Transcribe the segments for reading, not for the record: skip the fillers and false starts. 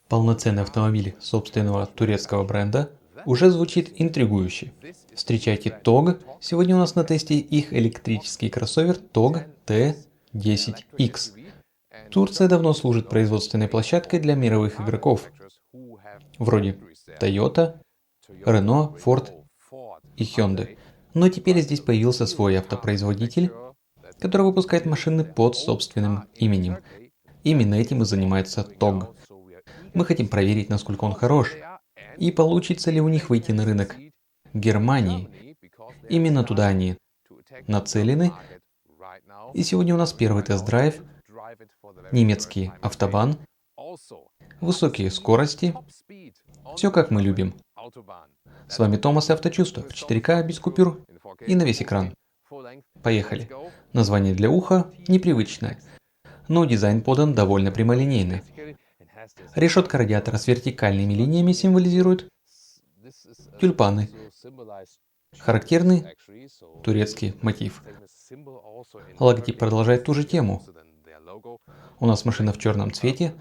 Полноценный автомобиль собственного турецкого бренда уже звучит интригующе. Встречайте TOG. Сегодня у нас на тесте их электрический кроссовер TOG T10X. Турция давно служит производственной площадкой для мировых игроков, вроде Toyota, Renault, Ford и Hyundai. Но теперь здесь появился свой автопроизводитель, который выпускает машины под собственным именем. Именно этим и занимается TOG. Мы хотим проверить, насколько он хорош, и получится ли у них выйти на рынок Германии. Именно туда они нацелены. И сегодня у нас первый тест-драйв, немецкий автобан, высокие скорости, все как мы любим. С вами Томас и Авточувство в 4К без купюр и на весь экран. Поехали. Название для уха непривычное, но дизайн подан довольно прямолинейно. Решетка радиатора с вертикальными линиями символизирует тюльпаны. Характерный турецкий мотив. Логотип продолжает ту же тему. У нас машина в черном цвете,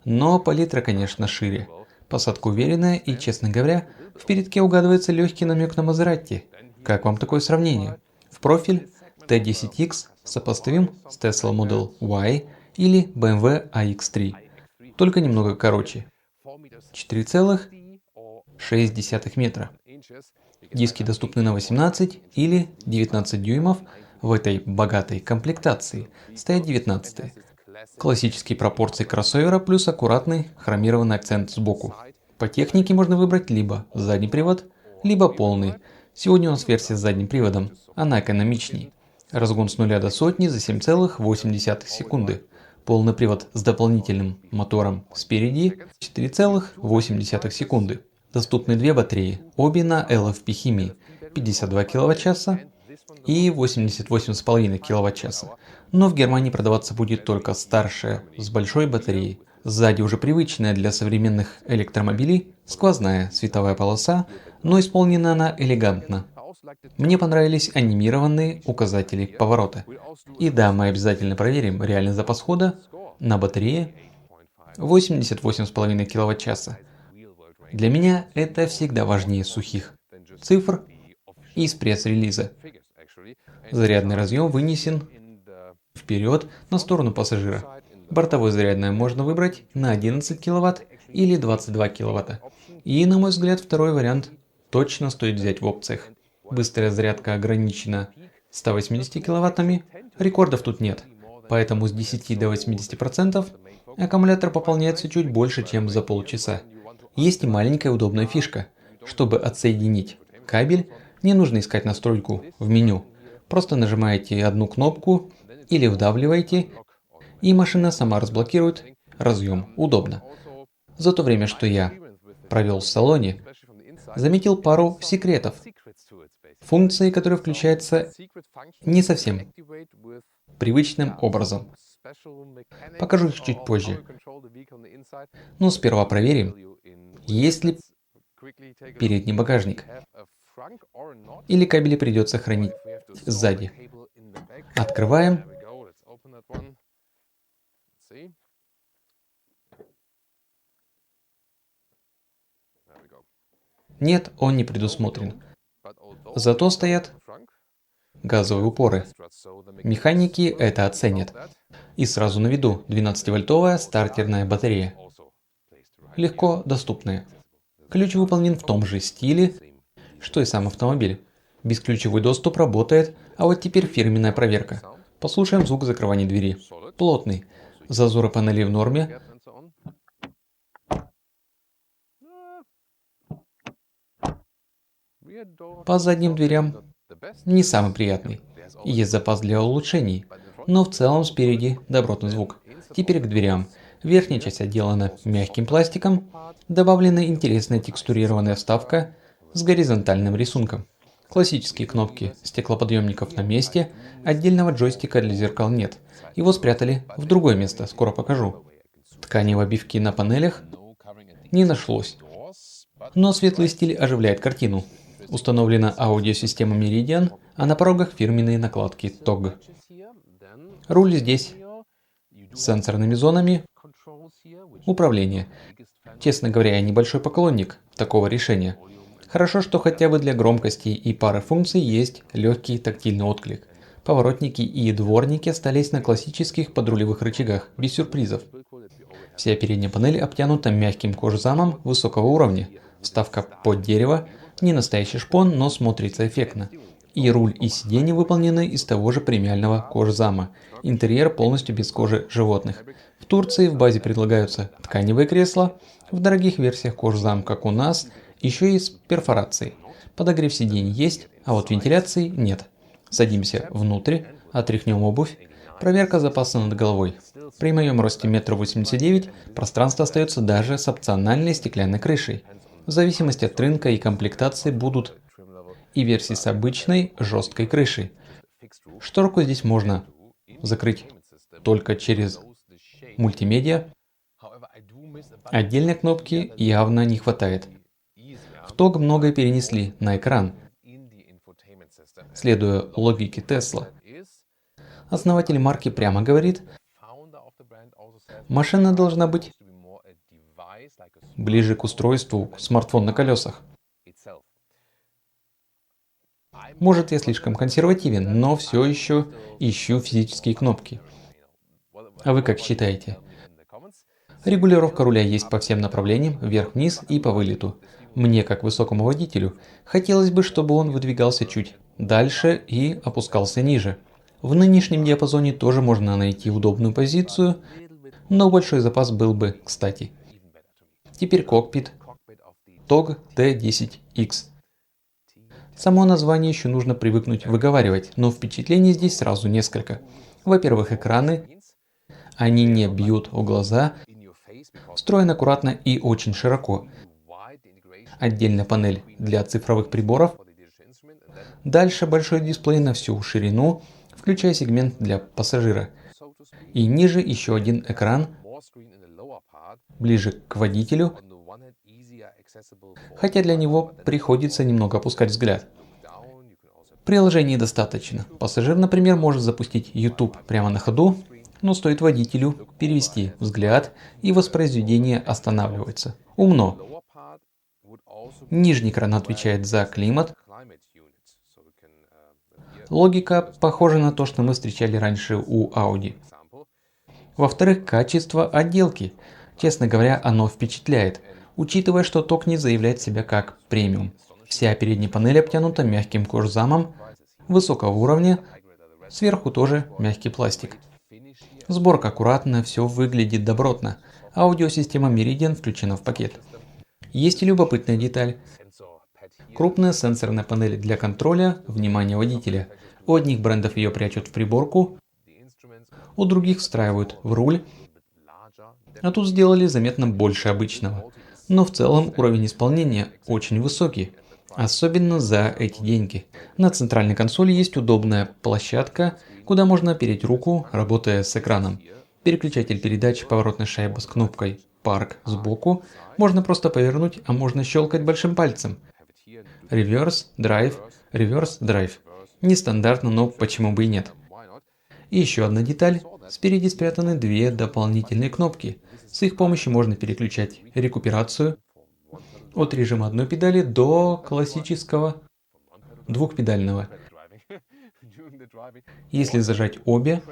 но палитра, конечно, шире. Посадка уверенная и, честно говоря, в передке угадывается легкий намек на Мазератти. Как вам такое сравнение? В профиль T10X сопоставим с Tesla Model Y или BMW iX3. Только немного короче. 4,6 метра. Диски доступны на 18 или 19 дюймов, в этой богатой комплектации стоят 19. Классические пропорции кроссовера плюс аккуратный хромированный акцент сбоку. По технике можно выбрать либо задний привод, либо полный. Сегодня у нас версия с задним приводом, она экономичней. Разгон с 0 до сотни за 7,8 секунды. Полный привод с дополнительным мотором спереди 4,8 секунды. Доступны две батареи, обе на LFP химии, 52 кВч и 88,5 кВч. Но в Германии продаваться будет только старшая с большой батареей. Сзади уже привычная для современных электромобилей сквозная световая полоса, но исполнена она элегантно. Мне понравились анимированные указатели поворота. И да, мы обязательно проверим реальный запас хода на батарее 88,5 кВч. Для меня это всегда важнее сухих цифр из пресс-релиза. Зарядный разъем вынесен вперед на сторону пассажира. Бортовое зарядное можно выбрать на 11 кВт или 22 кВт. И, на мой взгляд, второй вариант точно стоит взять в опциях. Быстрая зарядка ограничена 180 киловаттами, рекордов тут нет. Поэтому с 10 до 80% аккумулятор пополняется чуть больше, чем за полчаса. Есть и маленькая удобная фишка. Чтобы отсоединить кабель, не нужно искать настройку в меню. Просто нажимаете одну кнопку или вдавливаете, и машина сама разблокирует разъем. Удобно. За то время, что я провел в салоне, заметил пару секретов. Функции, которые включаются не совсем привычным образом. Покажу их чуть позже. Но сперва проверим, есть ли передний багажник. Или кабели придется хранить сзади. Открываем. Нет, он не предусмотрен. Зато стоят газовые упоры. Механики это оценят. И сразу на виду 12-вольтовая стартерная батарея. Легко доступная. Ключ выполнен в том же стиле, что и сам автомобиль. Бесключевой доступ работает, а вот теперь фирменная проверка. Послушаем звук закрывания двери. Плотный. Зазоры панелей в норме. По задним дверям не самый приятный. Есть запас для улучшений, но в целом спереди добротный звук. Теперь к дверям. Верхняя часть отделана мягким пластиком, добавлена интересная текстурированная вставка с горизонтальным рисунком. Классические кнопки стеклоподъемников на месте, отдельного джойстика для зеркал нет. Его спрятали в другое место, скоро покажу. Тканевой обивки на панелях не нашлось. Но светлый стиль оживляет картину. Установлена аудиосистема Meridian, а на порогах фирменные накладки TOG. Руль здесь с сенсорными зонами управления. Честно говоря, я небольшой поклонник такого решения. Хорошо, что хотя бы для громкости и пары функций есть легкий тактильный отклик. Поворотники и дворники остались на классических подрулевых рычагах, без сюрпризов. Вся передняя панель обтянута мягким кожзамом высокого уровня. Вставка под дерево, не настоящий шпон, но смотрится эффектно. И руль и сиденье выполнены из того же премиального кожзама. Интерьер полностью без кожи животных. В Турции в базе предлагаются тканевые кресла, в дорогих версиях кожзам, как у нас, еще и с перфорацией. Подогрев сидений есть, а вот вентиляции нет. Садимся внутрь, отряхнем обувь. Проверка запаса над головой. При моем росте 1,89 м пространство остается даже с опциональной стеклянной крышей. В зависимости от рынка и комплектации будут и версии с обычной жесткой крышей. Шторку здесь можно закрыть только через мультимедиа. Отдельной кнопки явно не хватает. В TOG многое перенесли на экран, следуя логике Tesla. Основатель марки прямо говорит, машина должна быть ближе к устройству смартфон на колесах. Может, я слишком консервативен, но все еще ищу физические кнопки. А вы как считаете? Регулировка руля есть по всем направлениям, вверх-вниз и по вылету. Мне, как высокому водителю, хотелось бы, чтобы он выдвигался чуть дальше и опускался ниже. В нынешнем диапазоне тоже можно найти удобную позицию, но большой запас был бы кстати. Теперь кокпит TOG T10X. Само название еще нужно привыкнуть выговаривать, но впечатлений здесь сразу несколько. Во-первых, экраны, они не бьют в глаза, встроен аккуратно и очень широко. Отдельная панель для цифровых приборов. Дальше большой дисплей на всю ширину, включая сегмент для пассажира. И ниже еще один экран, ближе к водителю, хотя для него приходится немного опускать взгляд. Приложений достаточно. Пассажир, например, может запустить YouTube прямо на ходу, но стоит водителю перевести взгляд, и воспроизведение останавливается. Умно. Нижний экран отвечает за климат. Логика похожа на то, что мы встречали раньше у Audi. Во-вторых, качество отделки. Честно говоря, оно впечатляет, учитывая, что TOG не заявляет себя как премиум. Вся передняя панель обтянута мягким кожзамом высокого уровня, сверху тоже мягкий пластик. Сборка аккуратная, все выглядит добротно. Аудиосистема Meridian включена в пакет. Есть и любопытная деталь. Крупная сенсорная панель для контроля внимания водителя. У одних брендов ее прячут в приборку, у других встраивают в руль, а тут сделали заметно больше обычного. Но в целом уровень исполнения очень высокий, особенно за эти деньги. На центральной консоли есть удобная площадка, куда можно опереть руку, работая с экраном. Переключатель передач, поворотная шайба с кнопкой Park сбоку, можно просто повернуть, а можно щелкать большим пальцем. Реверс, драйв, реверс, драйв. Нестандартно, но почему бы и нет. И еще одна деталь. Спереди спрятаны две дополнительные кнопки. С их помощью можно переключать рекуперацию от режима одной педали до классического двухпедального. Если зажать обе,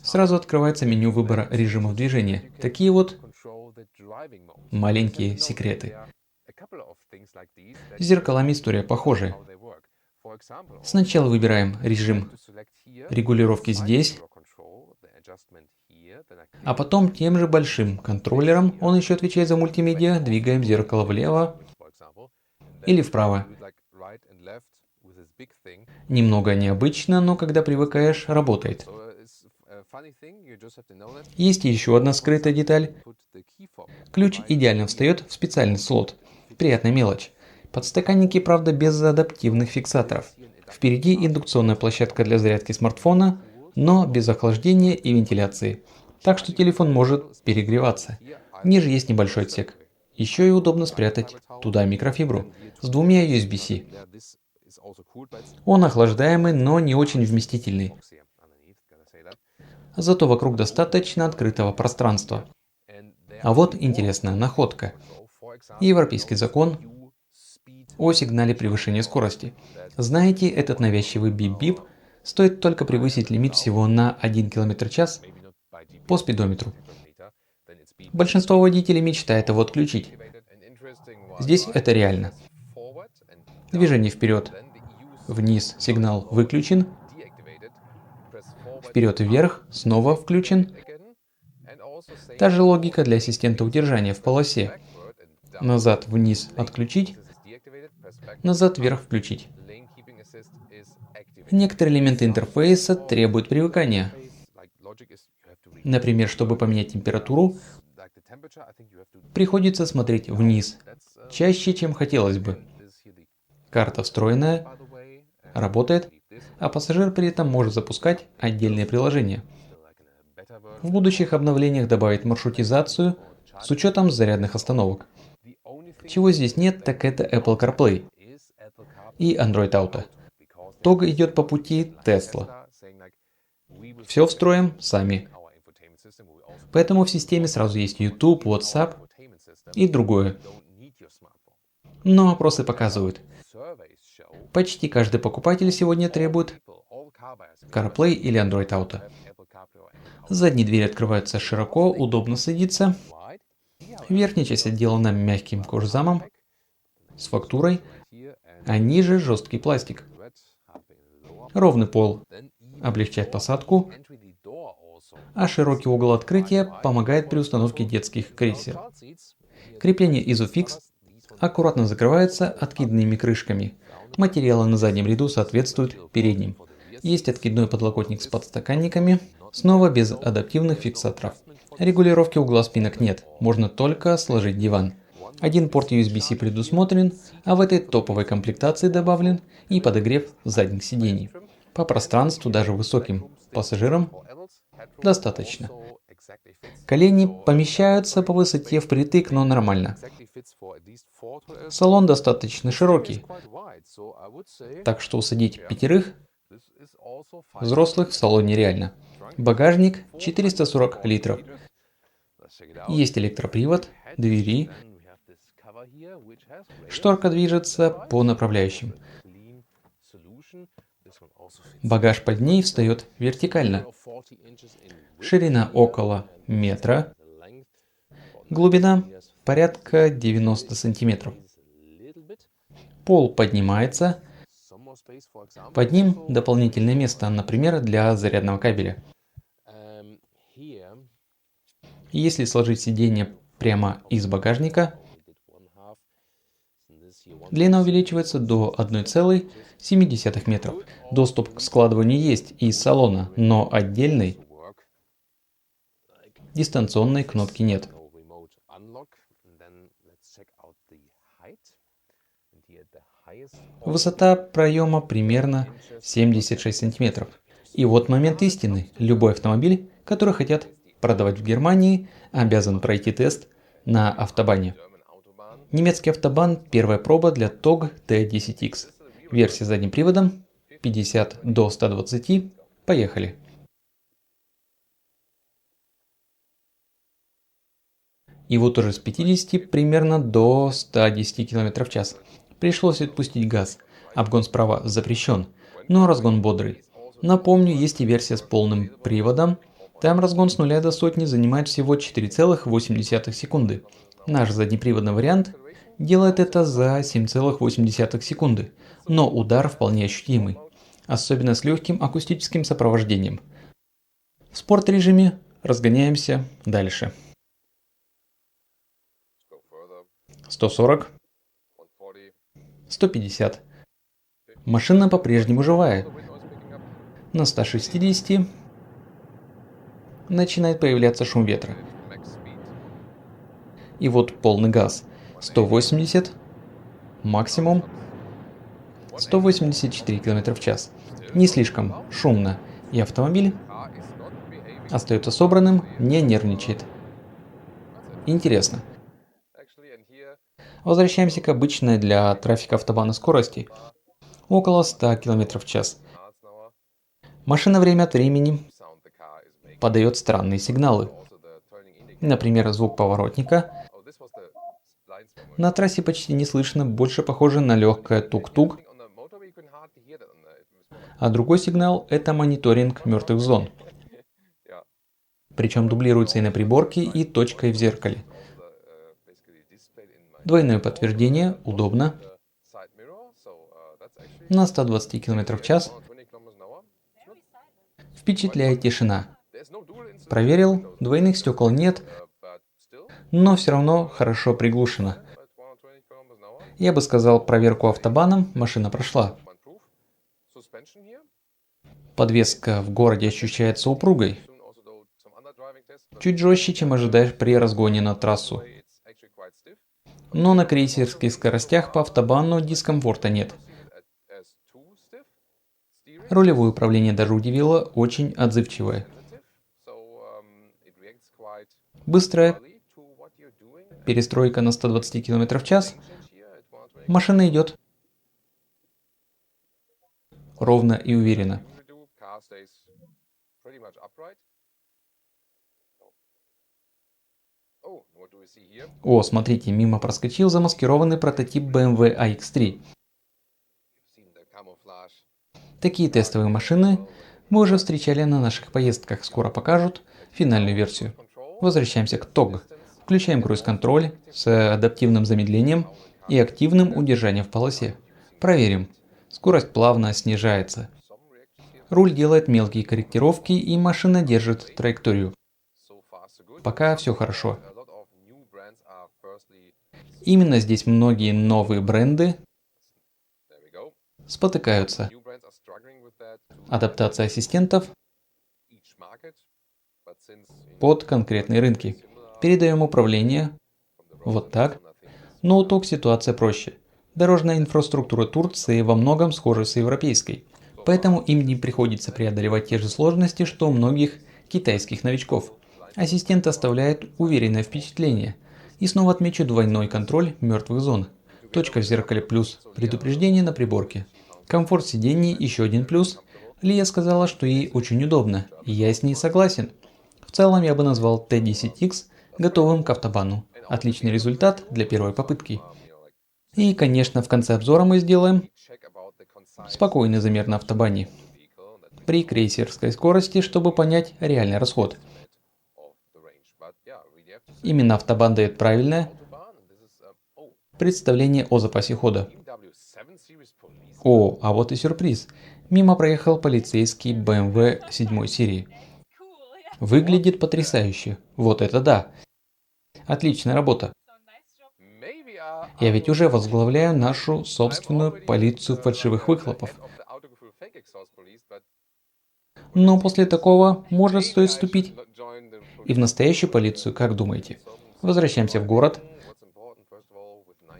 сразу открывается меню выбора режимов движения. Такие вот маленькие секреты. С зеркалами история похожая. Сначала выбираем режим регулировки здесь, а потом тем же большим контроллером, он еще отвечает за мультимедиа, двигаем зеркало влево или вправо. Немного необычно, но когда привыкаешь, работает. Есть еще одна скрытая деталь. Ключ идеально встает в специальный слот. Приятная мелочь. Подстаканники, правда, без адаптивных фиксаторов. Впереди индукционная площадка для зарядки смартфона, но без охлаждения и вентиляции. Так что телефон может перегреваться. Ниже есть небольшой отсек. Еще и удобно спрятать туда микрофибру с двумя USB-C. Он охлаждаемый, но не очень вместительный. Зато вокруг достаточно открытого пространства. А вот интересная находка. Европейский закон о сигнале превышения скорости. Знаете, этот навязчивый бип-бип стоит только превысить лимит всего на 1 км в час по спидометру. Большинство водителей мечтает его отключить. Здесь это реально. Движение вперед, вниз, сигнал выключен, вперед и вверх, снова включен. Та же логика для ассистента удержания в полосе. Назад, вниз отключить, назад, вверх включить. Некоторые элементы интерфейса требуют привыкания. Например, чтобы поменять температуру, приходится смотреть вниз, чаще, чем хотелось бы. Карта встроенная, работает, а пассажир при этом может запускать отдельные приложения. В будущих обновлениях добавить маршрутизацию с учетом зарядных остановок. Чего здесь нет, так это Apple CarPlay и Android Auto. TOG идет по пути Tesla. Все встроим сами. Поэтому в системе сразу есть YouTube, WhatsApp и другое. Но опросы показывают, почти каждый покупатель сегодня требует CarPlay или Android Auto. Задние двери открываются широко, удобно садиться. Верхняя часть отделана мягким кожзамом с фактурой, а ниже жесткий пластик. Ровный пол облегчает посадку, а широкий угол открытия помогает при установке детских кресел. Крепление Isofix аккуратно закрывается откидными крышками. Материалы на заднем ряду соответствуют передним. Есть откидной подлокотник с подстаканниками, снова без адаптивных фиксаторов. Регулировки угла спинок нет, можно только сложить диван. Один порт USB-C предусмотрен, а в этой топовой комплектации добавлен и подогрев задних сидений. По пространству даже высоким пассажирам достаточно. Колени помещаются по высоте впритык, но нормально. Салон достаточно широкий, так что усадить 5 взрослых в салоне реально. Багажник 440 литров. Есть электропривод, двери. Шторка движется по направляющим. Багаж под ней встает вертикально. Ширина около метра. Глубина порядка 90 сантиметров. Пол поднимается. Под ним дополнительное место, например, для зарядного кабеля. Если сложить сиденье прямо из багажника, длина увеличивается до 1,7 метров. Доступ к складыванию есть из салона, но отдельной дистанционной кнопки нет. Высота проема примерно 76 сантиметров. И вот момент истины. Любой автомобиль, который хотят продавать в Германии, обязан пройти тест на автобане. Немецкий автобан – первая проба для TOG T10X. Версия с задним приводом 50 до 120. Поехали. И вот уже с 50 примерно до 110 км в час. Пришлось отпустить газ. Обгон справа запрещен, но разгон бодрый. Напомню, есть и версия с полным приводом. Там разгон с 0 до сотни занимает всего 4,8 секунды. Наш заднеприводный вариант делает это за 7,8 секунды, но удар вполне ощутимый, особенно с легким акустическим сопровождением. В спорт-режиме разгоняемся дальше. 140, 150. Машина по-прежнему живая. На 160 начинает появляться шум ветра. И вот полный газ. 180, максимум 184 км в час. Не слишком шумно, и автомобиль остается собранным, не нервничает. Интересно. Возвращаемся к обычной для трафика автобана скорости. Около 100 км в час. Машина время от времени подает странные сигналы. Например, звук поворотника. На трассе почти не слышно, больше похоже на легкое тук-тук. А другой сигнал – это мониторинг мертвых зон. Причем дублируется и на приборке, и точкой в зеркале. Двойное подтверждение, удобно. На 120 км в час. Впечатляет тишина. Проверил, двойных стекол нет, но все равно хорошо приглушено. Я бы сказал, проверку автобаном машина прошла. Подвеска в городе ощущается упругой. Чуть жестче, чем ожидаешь при разгоне на трассу. Но на крейсерских скоростях по автобану дискомфорта нет. Рулевое управление даже удивило, очень отзывчивое. Быстрая перестройка на 120 км в час. Машина идет ровно и уверенно. О, смотрите, мимо проскочил замаскированный прототип BMW iX3. Такие тестовые машины мы уже встречали на наших поездках, скоро покажут финальную версию. Возвращаемся к TOG. Включаем круиз-контроль с адаптивным замедлением и активным удержанием в полосе. Проверим. Скорость плавно снижается. Руль делает мелкие корректировки и машина держит траекторию. Пока все хорошо. Именно здесь многие новые бренды спотыкаются. Адаптация ассистентов под конкретные рынки. Передаем управление. Вот так. Но у TOG ситуация проще. Дорожная инфраструктура Турции во многом схожа с европейской. Поэтому им не приходится преодолевать те же сложности, что у многих китайских новичков. Ассистент оставляет уверенное впечатление. И снова отмечу двойной контроль мертвых зон. Точка в зеркале плюс предупреждение на приборке. Комфорт сидений еще один плюс. Лия сказала, что ей очень удобно, и я с ней согласен. В целом я бы назвал T10X готовым к автобану. Отличный результат для первой попытки. И, конечно, в конце обзора мы сделаем спокойный замер на автобане при крейсерской скорости, чтобы понять реальный расход. Именно автобан дает правильное представление о запасе хода. О, а вот и сюрприз. Мимо проехал полицейский BMW 7 серии. Выглядит потрясающе. Вот это да. Отличная работа. Я ведь уже возглавляю нашу собственную полицию фальшивых выхлопов. Но после такого, может, стоит вступить и в настоящую полицию, как думаете? Возвращаемся в город.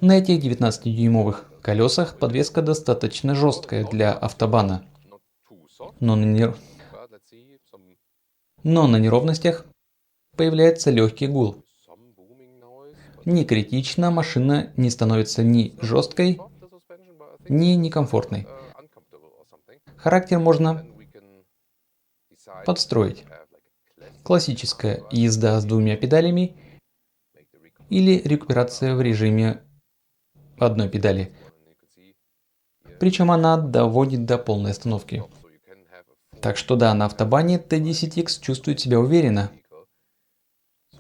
На этих 19-дюймовых колесах подвеска достаточно жесткая для автобана. Но на неровностях появляется легкий гул. Не критично, машина не становится ни жесткой, ни некомфортной. Характер можно подстроить. Классическая езда с двумя педалями или рекуперация в режиме одной педали. Причем она доводит до полной остановки. Так что да, на автобане T10X чувствует себя уверенно.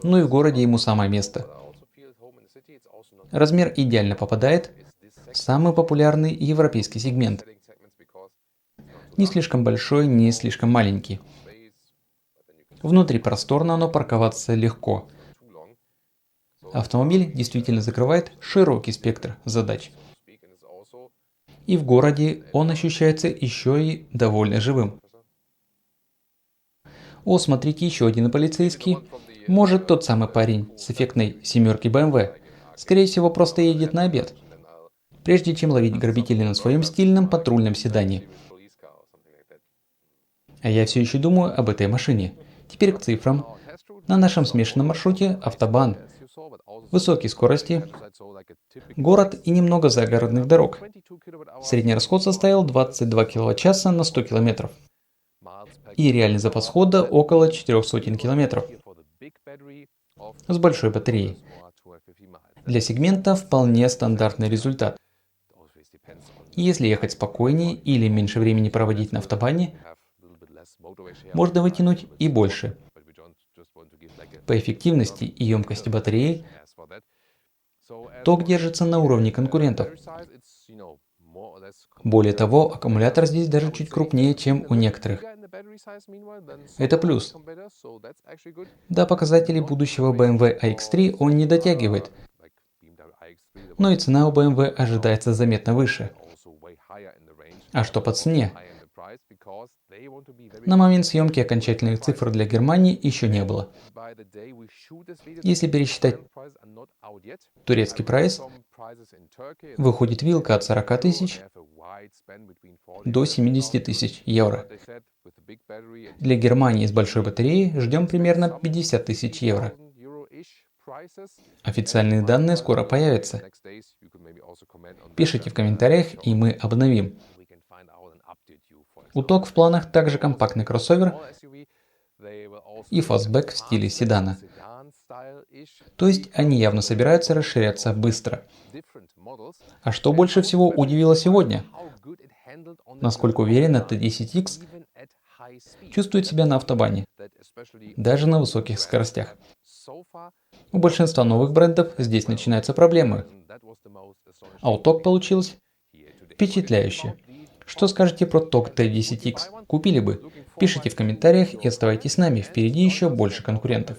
Ну и в городе ему самое место. Размер идеально попадает в самый популярный европейский сегмент. Не слишком большой, не слишком маленький. Внутри просторно, но парковаться легко. Автомобиль действительно закрывает широкий спектр задач. И в городе он ощущается еще и довольно живым. О, смотрите, еще один полицейский. Может, тот самый парень с эффектной семерки BMW. Скорее всего, просто едет на обед. Прежде чем ловить грабителей на своем стильном патрульном седане. А я все еще думаю об этой машине. Теперь к цифрам. На нашем смешанном маршруте автобан. Высокие скорости. Город и немного загородных дорог. Средний расход составил 22 кВт на 100 км. И реальный запас хода около 400 км. с большой батареей. Для сегмента вполне стандартный результат. Если ехать спокойнее или меньше времени проводить на автобане, можно вытянуть и больше. По эффективности и емкости батареи ток держится на уровне конкурентов. Более того, аккумулятор здесь даже чуть крупнее, чем у некоторых. Это плюс. До показателей будущего BMW iX3 он не дотягивает, но и цена у BMW ожидается заметно выше. А что по цене? На момент съемки окончательных цифр для Германии еще не было. Если пересчитать турецкий прайс, выходит вилка от 40 тысяч до 70 тысяч евро. Для Германии с большой батареей ждем примерно 50 тысяч евро. Официальные данные скоро появятся. Пишите в комментариях, и мы обновим. У TOG в планах также компактный кроссовер и фастбэк в стиле седана. То есть они явно собираются расширяться быстро. А что больше всего удивило сегодня? Насколько уверенно T10X чувствует себя на автобане, даже на высоких скоростях. У большинства новых брендов здесь начинаются проблемы, а у TOG получилось впечатляюще. Что скажете про TOG T10X? Купили бы? Пишите в комментариях и оставайтесь с нами, впереди еще больше конкурентов.